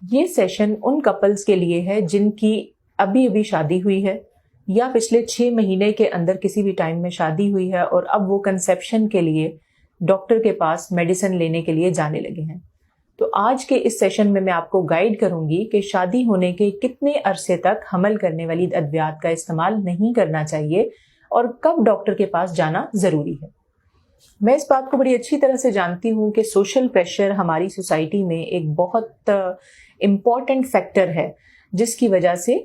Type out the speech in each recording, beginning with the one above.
یہ سیشن ان کپلز کے لیے ہے جن کی ابھی ابھی شادی ہوئی ہے یا پچھلے 6 مہینے کے اندر کسی بھی ٹائم میں شادی ہوئی ہے اور اب وہ کنسیپشن کے لیے ڈاکٹر کے پاس میڈیسن لینے کے لیے جانے لگے ہیں. تو آج کے اس سیشن میں آپ کو گائیڈ کروں گی کہ شادی ہونے کے کتنے عرصے تک حمل کرنے والی ادویات کا استعمال نہیں کرنا چاہیے اور کب ڈاکٹر کے پاس جانا ضروری ہے. میں اس بات کو بڑی اچھی طرح سے جانتی ہوں کہ سوشل پریشر ہماری سوسائٹی میں ایک بہت امپورٹنٹ فیکٹر ہے جس کی وجہ سے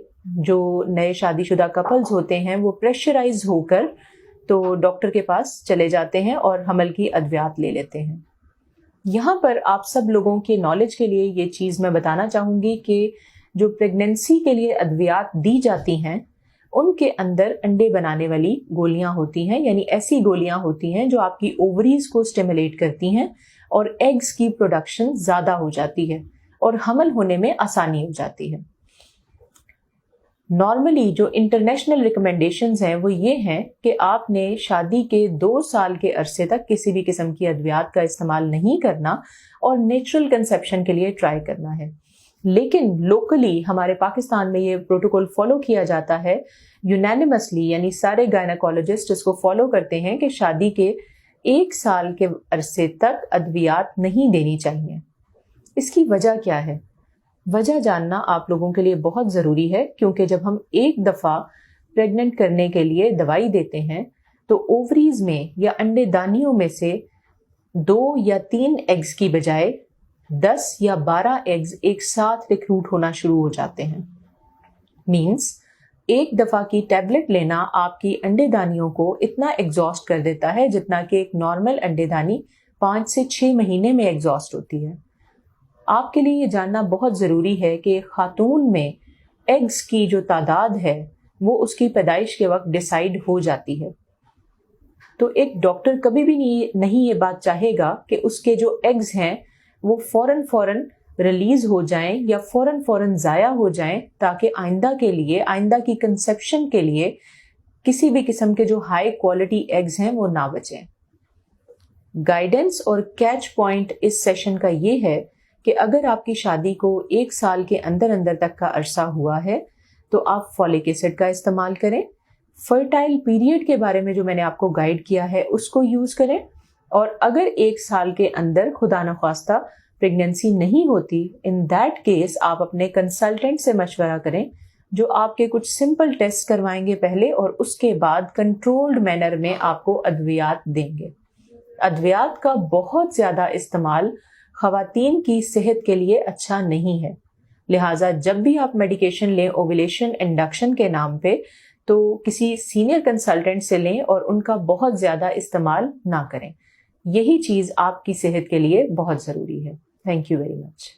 جو نئے شادی شدہ کپلز ہوتے ہیں وہ پریشرائز ہو کر تو ڈاکٹر کے پاس چلے جاتے ہیں اور حمل کی ادویات لے لیتے ہیں. یہاں پر آپ سب لوگوں کے نالج کے لیے یہ چیز میں بتانا چاہوں گی کہ جو پریگننسی کے لیے ادویات دی جاتی ہیں ان کے اندر انڈے بنانے والی گولیاں ہوتی ہیں، یعنی ایسی گولیاں ہوتی ہیں جو آپ کی اووریز کو سٹیمولیٹ کرتی ہیں اور ایگز کی پروڈکشن زیادہ ہو جاتی ہے اور حمل ہونے میں آسانی ہو جاتی ہے. نارملی جو انٹرنیشنل ریکمنڈیشنز ہیں وہ یہ ہیں کہ آپ نے شادی کے 2 سال کے عرصے تک کسی بھی قسم کی ادویات کا استعمال نہیں کرنا اور نیچرل کنسیپشن کے لیے ٹرائی کرنا ہے. لیکن لوکلی ہمارے پاکستان میں یہ پروٹوکول فالو کیا جاتا ہے یونینیمسلی، یعنی سارے گائنیکولوجسٹ اس کو فالو کرتے ہیں کہ شادی کے 1 سال کے عرصے تک ادویات نہیں دینی چاہیے. اس کی وجہ کیا ہے؟ وجہ جاننا آپ لوگوں کے لیے بہت ضروری ہے کیونکہ جب ہم ایک دفعہ پریگننٹ کرنے کے لیے دوائی دیتے ہیں تو اووریز میں یا انڈے دانیوں میں سے 2 یا 3 ایگز کی بجائے 10 یا 12 ایگز ایک ساتھ ریکروٹ ہونا شروع ہو جاتے ہیں. مینس ایک دفعہ کی ٹیبلٹ لینا آپ کی انڈے دانیوں کو اتنا ایگزاسٹ کر دیتا ہے جتنا کہ ایک نارمل انڈے دانی 5 سے 6 مہینے میں ایگزاسٹ ہوتی ہے. آپ کے لیے یہ جاننا بہت ضروری ہے کہ خاتون میں ایگز کی جو تعداد ہے وہ اس کی پیدائش کے وقت ڈیسائیڈ ہو جاتی ہے. تو ایک ڈاکٹر کبھی بھی نہیں یہ بات چاہے گا کہ اس کے جو ایگز ہیں وہ فوراً ریلیز ہو جائیں یا فوراً ضائع ہو جائیں تاکہ آئندہ کی کنسیپشن کے لیے کسی بھی قسم کے جو ہائی کوالٹی ایگز ہیں وہ نہ بچیں. گائیڈنس اور کیچ پوائنٹ اس سیشن کا یہ ہے کہ اگر آپ کی شادی کو 1 سال کے اندر تک کا عرصہ ہوا ہے تو آپ فولک ایسڈ کا استعمال کریں. فرٹائل پیریڈ کے بارے میں جو میں نے آپ کو گائیڈ کیا ہے اس کو یوز کریں. اور اگر 1 سال کے اندر خدا نخواستہ پریگننسی نہیں ہوتی، ان دیٹ کیس آپ اپنے کنسلٹنٹ سے مشورہ کریں جو آپ کے کچھ سمپل ٹیسٹ کروائیں گے پہلے اور اس کے بعد کنٹرولڈ مینر میں آپ کو ادویات دیں گے. ادویات کا بہت زیادہ استعمال خواتین کی صحت کے لیے اچھا نہیں ہے، لہٰذا جب بھی آپ میڈیکیشن لیں اوویلیشن انڈکشن کے نام پہ تو کسی سینئر کنسلٹنٹ سے لیں اور ان کا بہت زیادہ استعمال نہ کریں. یہی چیز آپ کی صحت کے لیے بہت ضروری ہے. Thank you very much.